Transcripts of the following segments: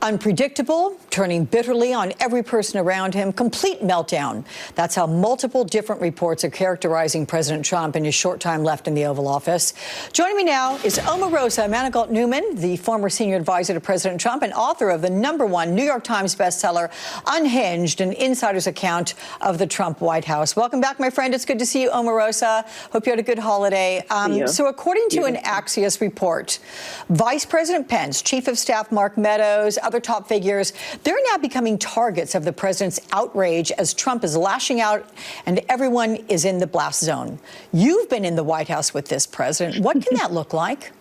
Unpredictable, turning bitterly on every person around him, complete meltdown. That's how multiple different reports are characterizing President Trump in his short time left in the Oval Office. Joining me now is Omarosa Manigault-Newman, the former senior advisor to President Trump and author of the #1 New York Times bestseller, Unhinged, an insider's account of the Trump White House. Welcome back, my friend. It's good to see you, Omarosa. Hope you had a good holiday. So according to an Axios report, Vice President Pence, Chief of Staff Mark Meadows, other top figures, they're now becoming targets of the president's outrage as Trump is lashing out and everyone is in the blast zone. You've been in the White House with this president. What can that look like?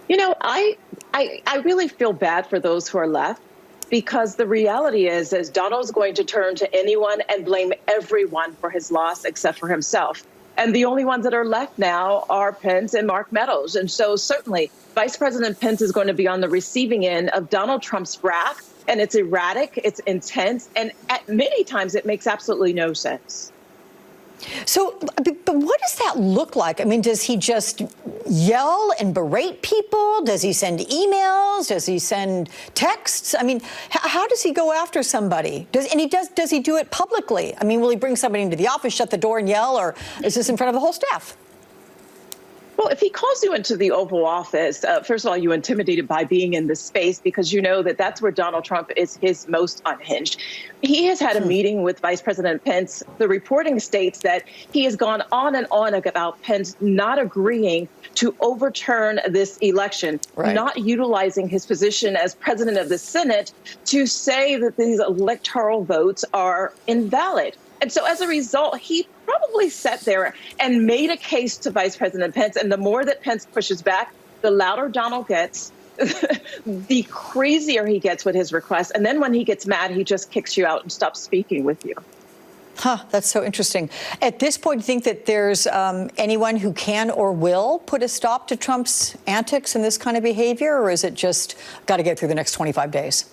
You know, I really feel bad for those who are left, because the reality is Donald's going to turn to anyone and blame everyone for his loss except for himself. And the only ones that are left now are Pence and Mark Meadows. And so certainly Vice President Pence is going to be on the receiving end of Donald Trump's wrath. And it's erratic, it's intense, and at many times it makes absolutely no sense. So, but what does that look like? I mean, does he just yell and berate people? Does he send emails? Does he send texts? I mean, how does he go after somebody? Does he do it publicly? I mean, will he bring somebody into the office, shut the door and yell, or is this in front of the whole staff? Well, if he calls you into the Oval Office, first of all, you're intimidated by being in this space because you know that that's where Donald Trump is his most unhinged. He has had a meeting with Vice President Pence. The reporting states that he has gone on and on about Pence not agreeing to overturn this election, not utilizing his position as president of the Senate to say that these electoral votes are invalid. And so as a result, he probably sat there and made a case to Vice President Pence. And the more that Pence pushes back, the louder Donald gets, the crazier he gets with his requests. And then when he gets mad, he just kicks you out and stops speaking with you. That's so interesting. At this point, do you think that there's anyone who can or will put a stop to Trump's antics and this kind of behavior? Or is it just got to get through the next 25 days?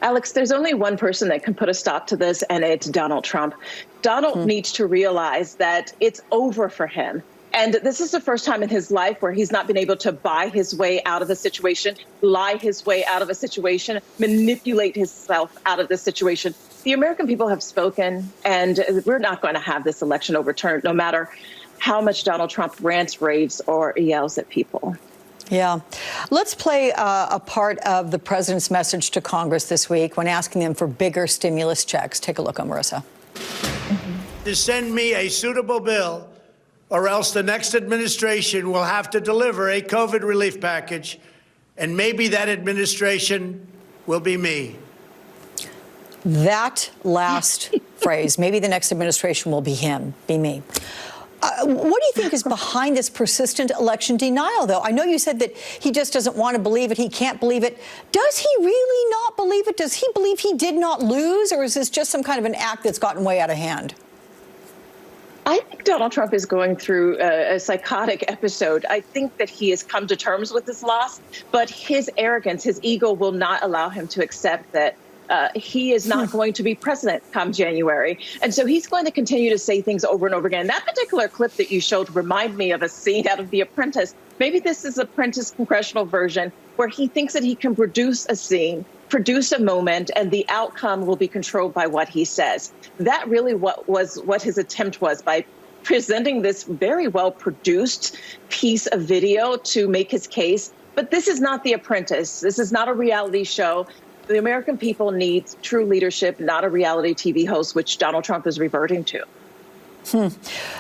Alex, there's only one person that can put a stop to this, and it's Donald Trump. Donald needs to realize that it's over for him. And this is the first time in his life where he's not been able to buy his way out of a situation, lie his way out of a situation, manipulate himself out of this situation. The American people have spoken, and we're not going to have this election overturned, no matter how much Donald Trump rants, raves, or yells at people. Yeah. Let's play a part of the president's message to Congress this week when asking them for bigger stimulus checks. Take a look, Omarosa. To send me a suitable bill, or else the next administration will have to deliver a COVID relief package, and maybe that administration will be me. That last phrase, maybe the next administration will be him, be me. What do you think is behind this persistent election denial, though? I know you said that he just doesn't want to believe it. He can't believe it. Does he really not believe it? Does he believe he did not lose? Or is this just some kind of an act that's gotten way out of hand? I think Donald Trump is going through a psychotic episode. I think that he has come to terms with this loss, but his arrogance, his ego will not allow him to accept that he is not going to be president come January. And so he's going to continue to say things over and over again. That particular clip that you showed reminded me of a scene out of The Apprentice. Maybe this is Apprentice congressional version where he thinks that he can produce a scene, produce a moment, and the outcome will be controlled by what he says. That really was what his attempt was by presenting this very well produced piece of video to make his case. But this is not The Apprentice. This is not a reality show. The American people need true leadership, not a reality TV host, which Donald Trump is reverting to.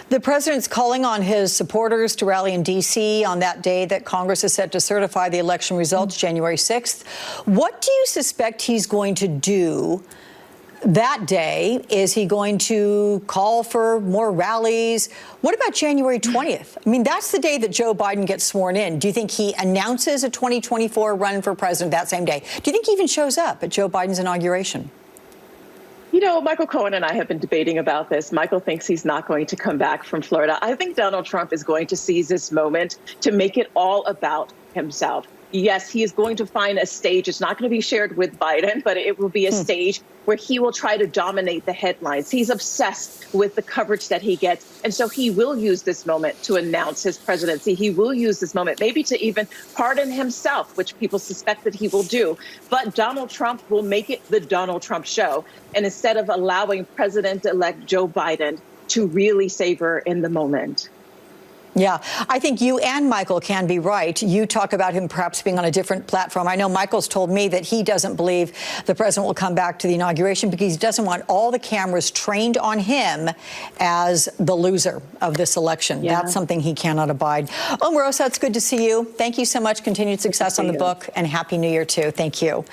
The president's calling on his supporters to rally in D.C. on that day that Congress is set to certify the election results, January 6th. What do you suspect he's going to do that day? Is he going to call for more rallies? What about January 20th? I mean, that's the day that Joe Biden gets sworn in. Do you think he announces a 2024 run for president that same day? Do you think he even shows up at Joe Biden's inauguration? You know, Michael Cohen and I have been debating about this. Michael thinks he's not going to come back from Florida. I think Donald Trump is going to seize this moment to make it all about himself. yes, he is going to find a stage. It's not going to be shared with Biden, but it will be a stage where he will try to dominate the headlines. He's obsessed with the coverage that he gets. And so he will use this moment to announce his presidency. He will use this moment maybe to even pardon himself, which people suspect that he will do. But Donald Trump will make it the Donald Trump show. And instead of allowing President-elect Joe Biden to really savor in the moment. Yeah, I think you and Michael can be right. You talk about him perhaps being on a different platform. I know Michael's told me that he doesn't believe the president will come back to the inauguration because he doesn't want all the cameras trained on him as the loser of this election. Yeah. That's something he cannot abide. Omarosa, it's good to see you. Thank you so much. Continued success on the book, and Happy New Year, too. Thank you.